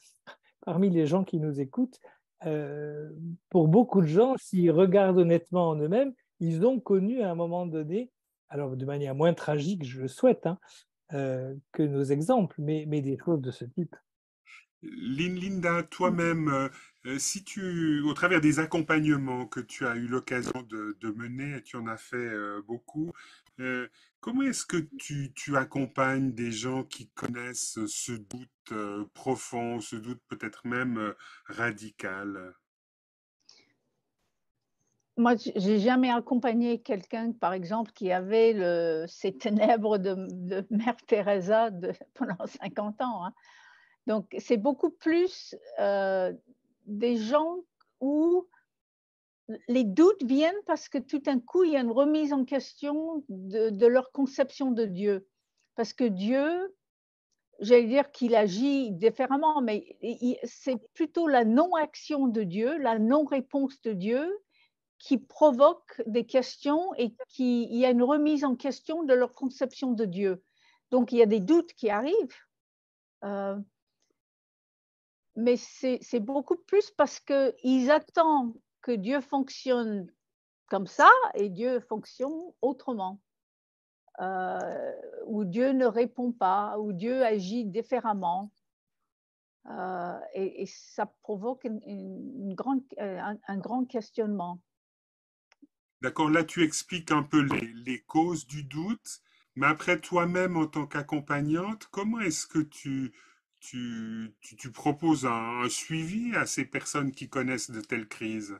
parmi les gens qui nous écoutent, euh, pour beaucoup de gens, s'ils regardent honnêtement en eux-mêmes, ils ont connu à un moment donné, alors de manière moins tragique, je le souhaite, hein, que nos exemples, mais des choses de ce type. Linda, toi-même, si tu, au travers des accompagnements que tu as eu l'occasion de mener, et tu en as fait beaucoup, euh, comment est-ce que tu accompagnes des gens qui connaissent ce doute profond, ce doute peut-être même radical? Moi, j'ai jamais accompagné quelqu'un, par exemple, qui avait ces ténèbres de Mère Teresa pendant 50 ans, hein. Donc, c'est beaucoup plus des gens où les doutes viennent parce que tout d'un coup, il y a une remise en question de leur conception de Dieu. Parce que Dieu, j'allais dire qu'il agit différemment, mais c'est plutôt la non-action de Dieu, la non-réponse de Dieu qui provoque des questions et il y a une remise en question de leur conception de Dieu. Donc, il y a des doutes qui arrivent, euh, mais c'est beaucoup plus parce qu'ils attendent que Dieu fonctionne comme ça et Dieu fonctionne autrement, où Dieu ne répond pas, où Dieu agit différemment. Et ça provoque un grand questionnement. D'accord, là tu expliques un peu les causes du doute, mais après toi-même en tant qu'accompagnante, comment est-ce que tu proposes un suivi à ces personnes qui connaissent de telles crises?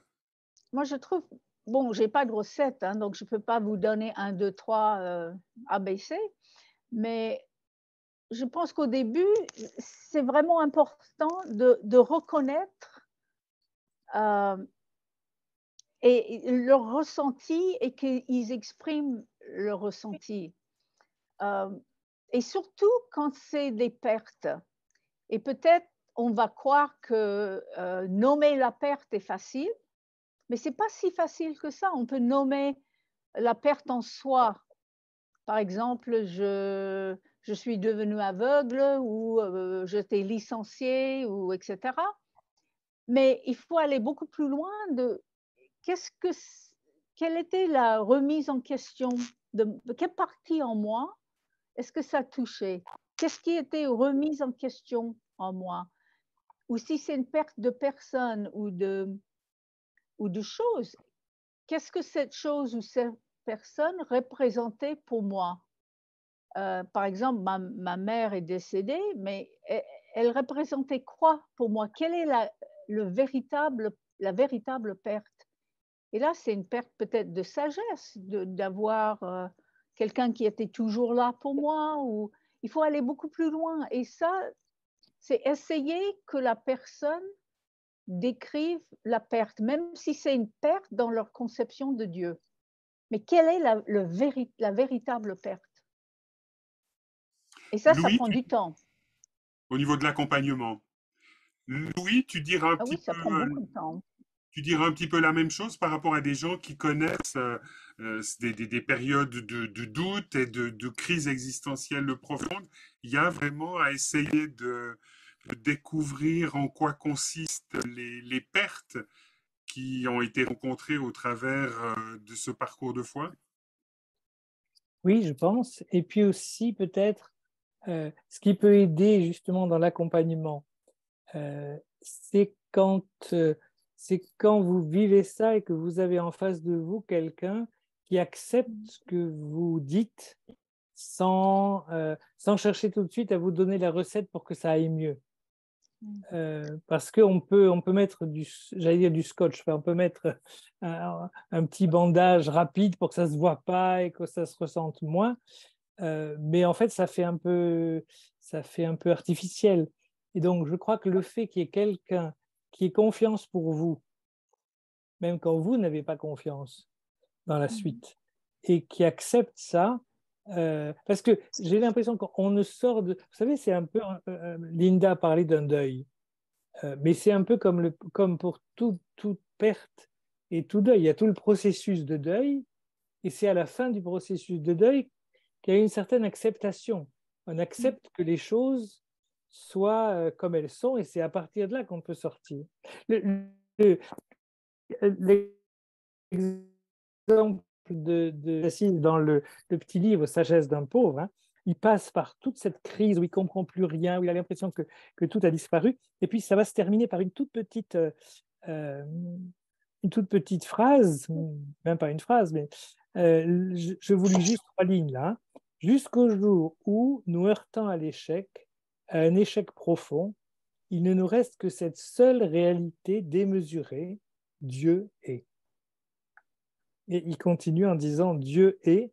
Moi, je trouve, bon, j'ai pas de recette, hein, donc je peux pas vous donner 1, 2, 3, ABC, mais je pense qu'au début, c'est vraiment important de reconnaître, hem et leur ressenti et qu'ils expriment leur ressenti. Hem Et surtout quand c'est des pertes et peut-être on va croire que, nommer la perte est facile, mais c'est pas si facile que ça. On peut nommer la perte en soi. Par exemple, je suis devenue aveugle ou, j'étais licenciée ou et cetera. Mais il faut aller beaucoup plus loin de qu'est-ce que c quelle était la remise en question de quelle partie en moi est-ce que ça touchait? Qu'est-ce qui était remis en question en moi? Ou si c'est une perte de personne ou de choses, qu'est-ce que cette chose ou cette personne représentait pour moi? Par exemple, ma mère est décédée, mais elle représentait quoi pour moi? Quelle est la véritable perte? Et là, c'est une perte peut-être de sagesse, d'avoir, quelqu'un qui était toujours là pour moi ou il faut aller beaucoup plus loin et ça, c'est essayer que la personne décrive la perte, même si c'est une perte dans leur conception de Dieu. Mais quelle est la véritable perte? Et ça Louis, prend du temps. au niveau de l'accompagnement. Louis, Ah oui, ça prend beaucoup de temps. tu dirais un petit peu la même chose par rapport à des gens qui connaissent des périodes de doute et de crise existentielle profonde. Il y a vraiment à essayer de découvrir en quoi consistent les pertes qui ont été rencontrées au travers de ce parcours de foi. Oui, je pense. Et puis aussi, peut-être, ce qui peut aider justement dans l'accompagnement, c'est c'est quand vous vivez ça et que vous avez en face de vous quelqu'un qui accepte ce que vous dites sans chercher tout de suite à vous donner la recette pour que ça aille mieux. Parce on peut mettre j'allais dire du scotch, enfin, on peut mettre un petit bandage rapide pour que ça ne se voit pas et que ça se ressente moins. Mais en fait, ça fait un peu artificiel. Et donc, je crois que le fait qu'il y ait quelqu'un qui ait confiance pour vous, même quand vous n'avez pas confiance dans la suite, et qui accepte ça, parce que j'ai l'impression qu'on ne sort de... Vous savez, c'est un peu... Linda a parlé d'un deuil, mais c'est un peu comme pour toute perte et tout deuil. Il y a tout le processus de deuil, et c'est à la fin du processus de deuil qu'il y a une certaine acceptation. On accepte que les choses soient comme elles sont et c'est à partir de là qu'on peut sortir. L'exemple d'Assise dans le petit livre Sagesse d'un pauvre, hein, il passe par toute cette crise où il ne comprend plus rien, où il a l'impression que tout a disparu, et puis ça va se terminer par une toute petite phrase, même pas une phrase, mais je vous lis juste 3 lignes là. Jusqu'au jour où, nous heurtant à un échec profond, il ne nous reste que cette seule réalité démesurée, Dieu est. Et il continue en disant Dieu est,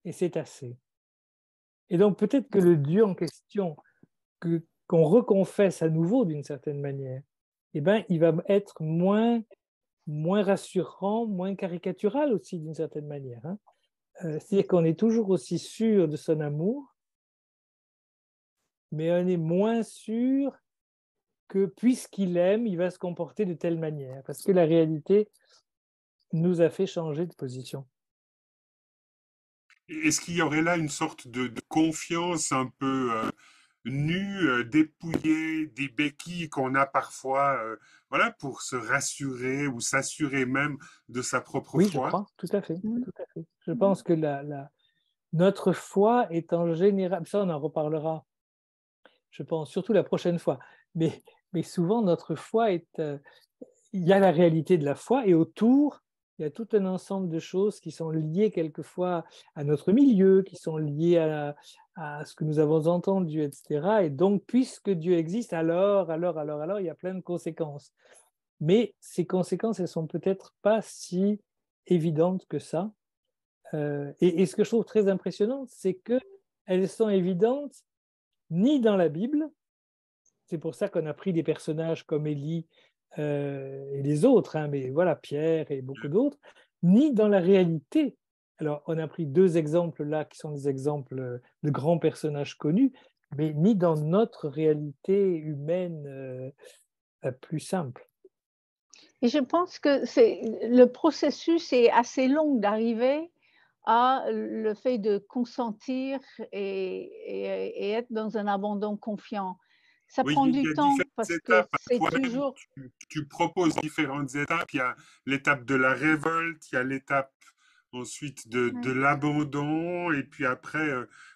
et c'est assez. Et donc peut-être que le Dieu en question, qu'on reconfesse à nouveau d'une certaine manière, eh ben, il va être moins rassurant, moins caricatural aussi d'une certaine manière. Hein. C'est-à-dire qu'on est toujours aussi sûr de son amour, mais on est moins sûr que puisqu'il aime, il va se comporter de telle manière, parce que la réalité nous a fait changer de position. Est-ce qu'il y aurait là une sorte de confiance un peu nue, dépouillée des béquilles qu'on a parfois, voilà, pour se rassurer ou s'assurer même de sa propre Oui, je foi? crois, tout à fait. Mmh. Tout à fait. Je pense que notre foi est en général, ça on en reparlera, je pense, surtout la prochaine fois, mais souvent notre foi il y a la réalité de la foi et autour, il y a tout un ensemble de choses qui sont liées quelquefois à notre milieu, qui sont liées à ce que nous avons entendu, etc. Et donc, puisque Dieu existe, alors, il y a plein de conséquences. Mais ces conséquences, elles ne sont peut-être pas si évidentes que ça. Et ce que je trouve très impressionnant, c'est qu'elles sont évidentes ni dans la Bible. C'est pour ça qu'on a pris des personnages comme Élie et les autres, hein, mais voilà, Pierre et beaucoup d'autres, ni dans la réalité. Alors, on a pris deux exemples là qui sont des exemples de grands personnages connus, mais ni dans notre réalité humaine plus simple. Et je pense que le processus est assez long d'arriver à le fait de consentir et être dans un abandon confiant. Ça Oui, prend il y du a temps différentes parce que étapes. c'est Toi-même, toujours... tu proposes différentes étapes. Il y a l'étape de la révolte, il y a l'étape ensuite de Ouais. l'abandon, et puis après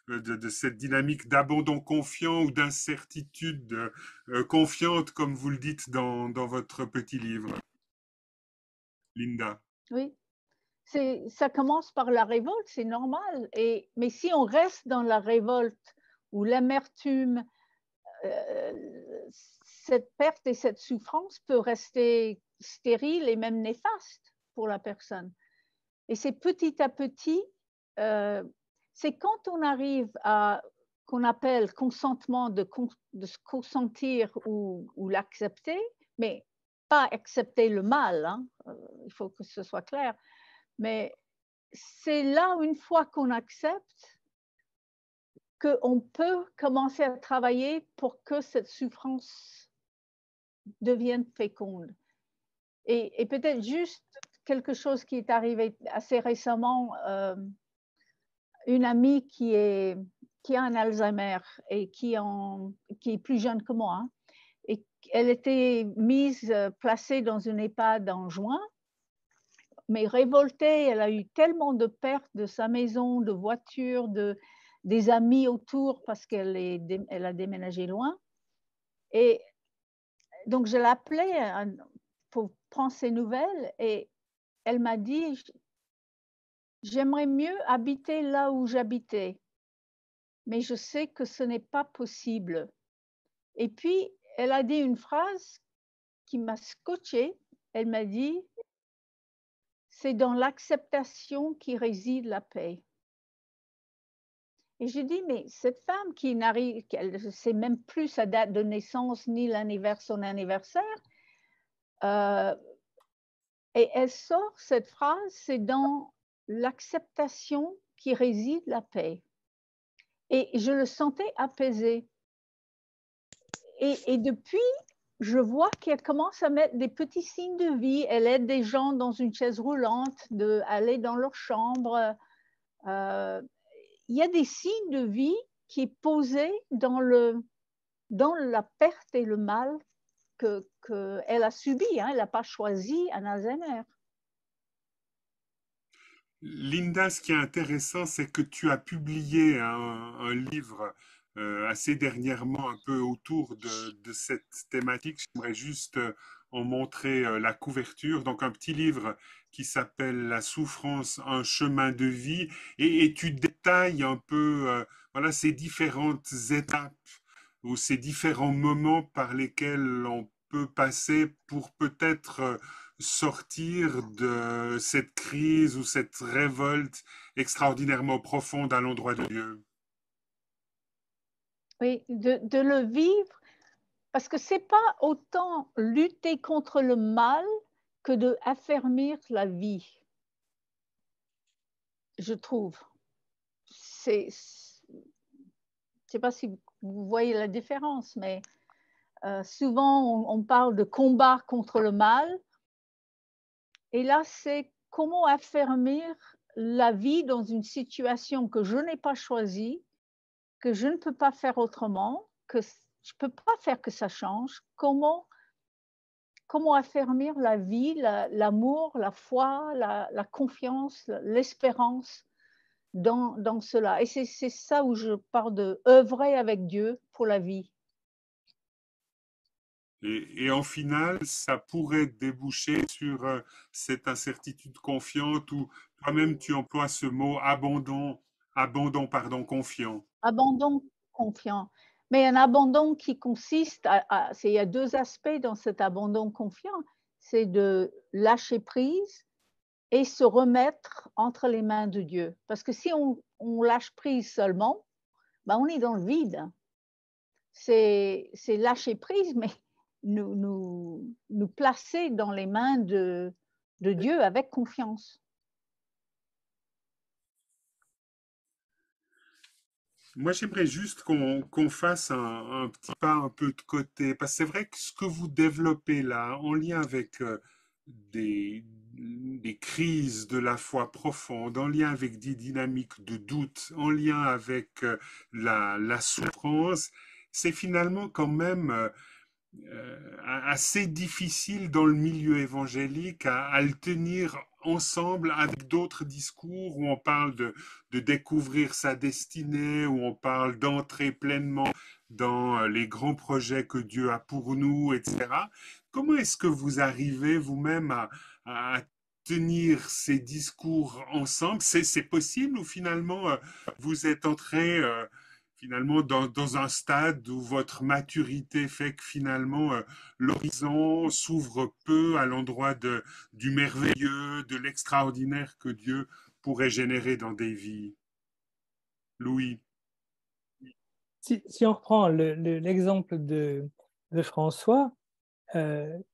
de cette dynamique d'abandon confiant ou d'incertitude confiante, comme vous le dites dans votre petit livre, Linda. Oui, ça commence par la révolte, c'est normal. Mais si on reste dans la révolte ou l'amertume, cette perte et cette souffrance peut rester stérile et même néfaste pour la personne. Et c'est petit à petit, c'est quand on arrive à qu'on appelle consentement de se consentir ou l'accepter, mais pas accepter le mal, hein, il faut que ce soit clair. Mais c'est là, une fois qu'on accepte, qu'on peut commencer à travailler pour que cette souffrance devienne féconde. Et peut-être juste quelque chose qui est arrivé assez récemment, une amie qui a un Alzheimer et qui est plus jeune que moi, hein, et elle était placée dans une EHPAD en juin, mais révoltée, elle a eu tellement de pertes de sa maison, de voiture, des amis autour parce elle a déménagé loin. Et donc je l'appelais pour prendre ses nouvelles et elle m'a dit: j'aimerais mieux habiter là où j'habitais, mais je sais que ce n'est pas possible. Et puis, elle a dit une phrase qui m'a scotchée. Elle m'a dit: c'est dans l'acceptation qui réside la paix. Et j'ai dit: mais cette femme elle ne sait même plus sa date de naissance ni son anniversaire, et elle sort cette phrase, c'est dans l'acceptation qui réside la paix. Et je le sentais apaisé. Et depuis, je vois qu'elle commence à mettre des petits signes de vie. Elle aide des gens dans une chaise roulante d'aller dans leur chambre. Il y a des signes de vie qui est posé dans la perte et le mal qu'elle a subi. Hein. Elle n'a pas choisi un Alzheimer. Linda, ce qui est intéressant, c'est que tu as publié un livre assez dernièrement un peu autour de cette thématique. J'aimerais juste en montrer la couverture. Donc un petit livre qui s'appelle La souffrance, un chemin de vie. Et tu détailles un peu voilà, ces différentes étapes ou ces différents moments par lesquels on peut passer pour peut-être sortir de cette crise ou cette révolte extraordinairement profonde à l'endroit de Dieu. Oui, de le vivre, parce que ce n'est pas autant lutter contre le mal que de affermir la vie, je trouve. Je ne sais pas si vous voyez la différence, mais souvent on parle de combat contre le mal. Et là, c'est comment affermir la vie dans une situation que je n'ai pas choisie, que je ne peux pas faire autrement, que je ne peux pas faire que ça change. Comment affermir la vie, l'amour, la foi, la confiance, l'espérance dans cela. Et c'est ça où je parle de œuvrer avec Dieu pour la vie. Et en final, ça pourrait déboucher sur cette incertitude confiante où toi-même tu emploies ce mot abandon, pardon, confiant. Abandon confiant. Mais un abandon qui consiste il y a deux aspects dans cet abandon confiant, c'est de lâcher prise et se remettre entre les mains de Dieu. Parce que si on lâche prise seulement, ben on est dans le vide. C'est lâcher prise, mais nous placer dans les mains de Dieu avec confiance. Moi, j'aimerais juste qu'on fasse un petit pas un peu de côté, parce que c'est vrai que ce que vous développez là, en lien avec des crises de la foi profonde, en lien avec des dynamiques de doute, en lien avec la souffrance, c'est finalement quand même assez difficile dans le milieu évangélique à le tenir ensemble avec d'autres discours où on parle de découvrir sa destinée, où on parle d'entrer pleinement dans les grands projets que Dieu a pour nous, etc. Comment est-ce que vous arrivez vous-même à tenir ces discours ensemble? C'est possible ou finalement vous êtes entré finalement dans un stade où votre maturité fait que finalement l'horizon s'ouvre peu à l'endroit du merveilleux, de l'extraordinaire que Dieu pourrait générer dans des vies. Louis. Si on reprend l'exemple de François,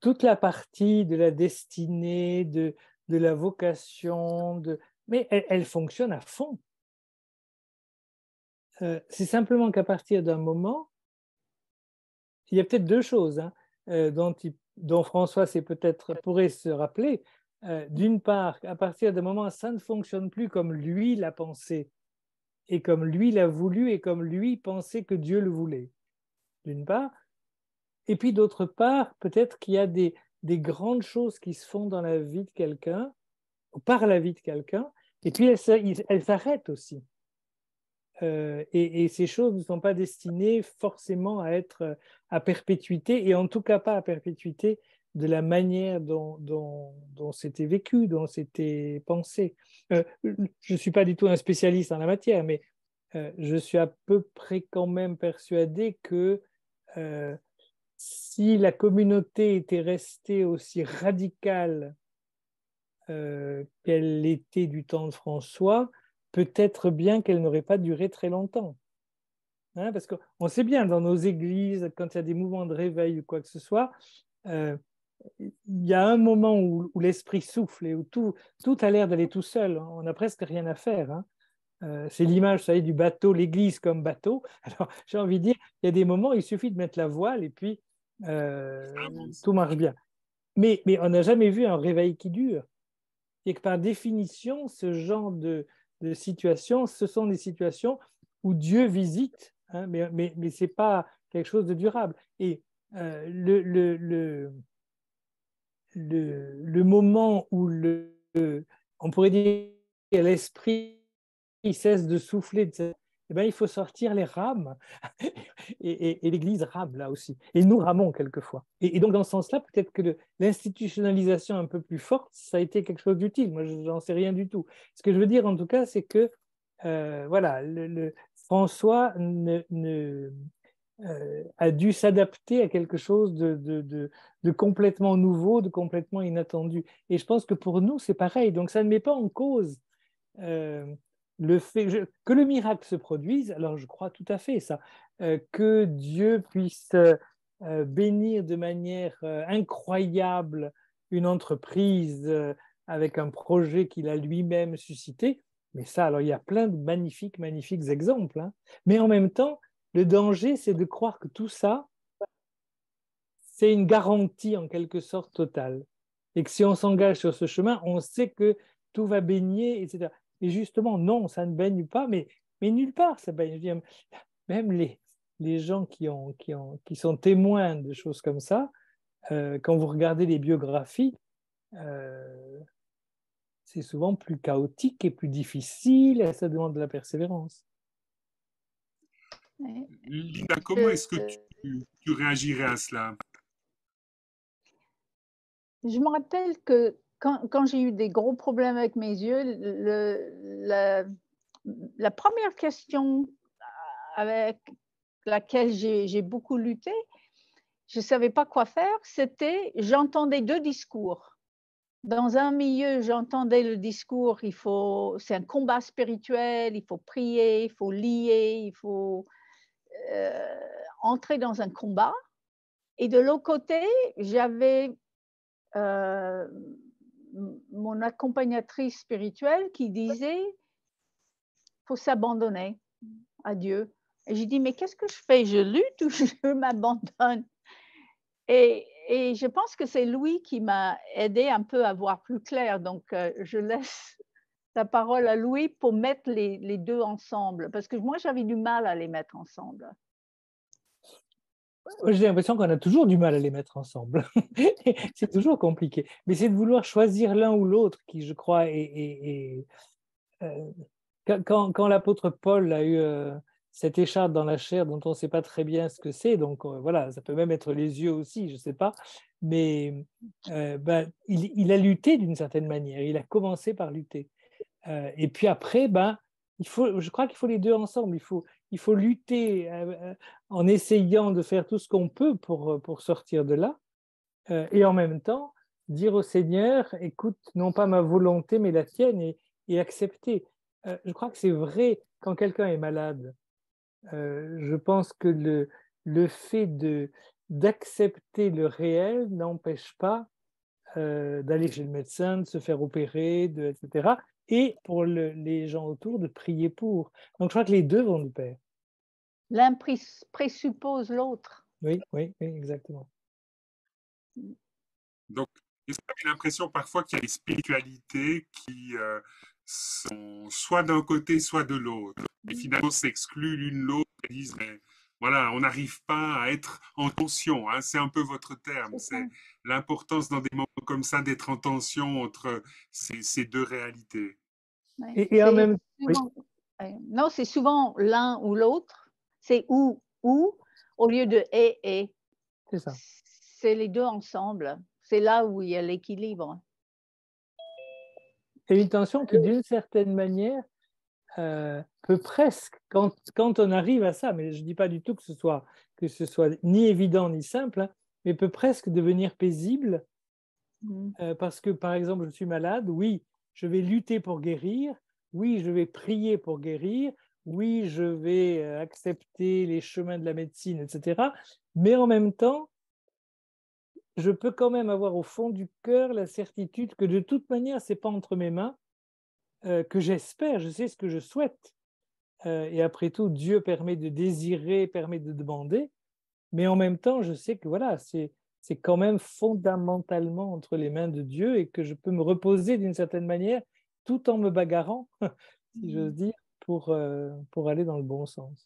toute la partie de la destinée, de la vocation, mais elle fonctionne à fond. C'est simplement qu'à partir d'un moment, il y a peut-être deux choses hein, dont François pourrait se rappeler. D'une part, à partir d'un moment, ça ne fonctionne plus comme lui l'a pensé, et comme lui l'a voulu, et comme lui pensait que Dieu le voulait, d'une part. Et puis d'autre part, peut-être qu'il y a des grandes choses qui se font dans la vie de quelqu'un, par la vie de quelqu'un, et puis elles s'arrêtent aussi. Et ces choses ne sont pas destinées forcément à être à perpétuité, et en tout cas pas à perpétuité de la manière dont c'était vécu, dont c'était pensé. Je ne suis pas du tout un spécialiste en la matière, mais je suis à peu près quand même persuadé que si la communauté était restée aussi radicale qu'elle l'était du temps de François, peut-être bien qu'elle n'aurait pas duré très longtemps. Hein, parce qu'on sait bien, dans nos églises, quand il y a des mouvements de réveil ou quoi que ce soit, il y a un moment où l'esprit souffle et où tout a l'air d'aller tout seul. On n'a presque rien à faire. Hein. C'est l'image, vous savez, du bateau, l'église comme bateau. Alors, j'ai envie de dire, il y a des moments où il suffit de mettre la voile et puis tout marche bien. Mais on n'a jamais vu un réveil qui dure. Et que par définition, ce genre de situations, ce sont des situations où Dieu visite, hein, mais ce n'est pas quelque chose de durable. Et le moment où on pourrait dire l'esprit cesse de souffler, eh ben, il faut sortir les rames. Et l'Église rame là aussi. Et nous ramons quelquefois. Et donc, dans ce sens-là, peut-être que l'institutionnalisation un peu plus forte, ça a été quelque chose d'utile. Moi, je n'en sais rien du tout. Ce que je veux dire, en tout cas, c'est que voilà, François a dû s'adapter à quelque chose de complètement nouveau, de complètement inattendu. Et je pense que pour nous, c'est pareil. Donc, ça ne met pas en cause le fait que le miracle se produise. Alors, je crois tout à fait ça. Que Dieu puisse bénir de manière incroyable une entreprise avec un projet qu'il a lui-même suscité. Mais ça, alors, il y a plein de magnifiques, magnifiques exemples. Hein. Mais en même temps, le danger, c'est de croire que tout ça, c'est une garantie en quelque sorte totale. Et que si on s'engage sur ce chemin, on sait que tout va baigner, etc. Et justement, non, ça ne baigne pas, mais nulle part ça baigne. Même les gens qui sont témoins de choses comme ça, quand vous regardez les biographies, c'est souvent plus chaotique et plus difficile, et ça demande de la persévérance. Linda, comment est-ce que tu réagirais à cela? Je me rappelle que quand j'ai eu des gros problèmes avec mes yeux, la première question avec laquelle j'ai beaucoup lutté, je ne savais pas quoi faire, c'était j'entendais 2 discours. Dans un milieu, j'entendais le discours, c'est un combat spirituel, il faut prier, il faut lier, il faut entrer dans un combat. Et de l'autre côté, j'avais mon accompagnatrice spirituelle qui disait, faut s'abandonner à Dieu. Et j'ai dit, mais qu'est-ce que je fais? Je lutte ou je m'abandonne? Et je pense que c'est Louis qui m'a aidé un peu à voir plus clair. Donc, je laisse la parole à Louis pour mettre les deux ensemble. Parce que moi, j'avais du mal à les mettre ensemble. J'ai l'impression qu'on a toujours du mal à les mettre ensemble. C'est toujours compliqué. Mais c'est de vouloir choisir l'un ou l'autre qui, je crois, quand l'apôtre Paul a eu cette écharpe dans la chair dont on ne sait pas très bien ce que c'est, donc voilà, ça peut même être les yeux aussi, je ne sais pas, mais il a lutté d'une certaine manière, il a commencé par lutter. Et puis après, je crois qu'il faut les deux ensemble, il faut lutter en essayant de faire tout ce qu'on peut pour sortir de là, et en même temps dire au Seigneur, écoute, non pas ma volonté, mais la tienne, et accepter. Je crois que c'est vrai quand quelqu'un est malade. Je pense que le fait d'accepter le réel n'empêche pas d'aller chez le médecin, de se faire opérer, etc. Et pour les gens autour, de prier pour. Donc je crois que les deux vont de pair. L'un présuppose l'autre. Oui, exactement. Donc, est-ce que vous avez l'impression parfois qu'il y a des spiritualités qui sont soit d'un côté, soit de l'autre, et finalement s'excluent l'une l'autre et disent, mais voilà, on n'arrive pas à être en tension, hein, c'est un peu votre terme, c'est l'importance dans des moments comme ça d'être en tension entre ces deux réalités. Ouais. Et en même souvent, non, c'est souvent l'un ou l'autre, c'est ou, au lieu de et. C'est ça. C'est les deux ensemble. C'est là où il y a l'équilibre. Et une tension qui, d'une certaine manière, peut presque, quand on arrive à ça, mais je ne dis pas du tout que ce soit ni évident ni simple, hein, mais peut presque devenir paisible, parce que, par exemple, je suis malade, oui, je vais lutter pour guérir, oui, je vais prier pour guérir, oui, je vais accepter les chemins de la médecine, etc. Mais en même temps, je peux quand même avoir au fond du cœur la certitude que de toute manière, ce n'est pas entre mes mains, que j'espère, je sais ce que je souhaite. Et après tout, Dieu permet de désirer, permet de demander, mais en même temps, je sais que voilà, c'est quand même fondamentalement entre les mains de Dieu et que je peux me reposer d'une certaine manière tout en me bagarrant, si j'ose dire, pour aller dans le bon sens.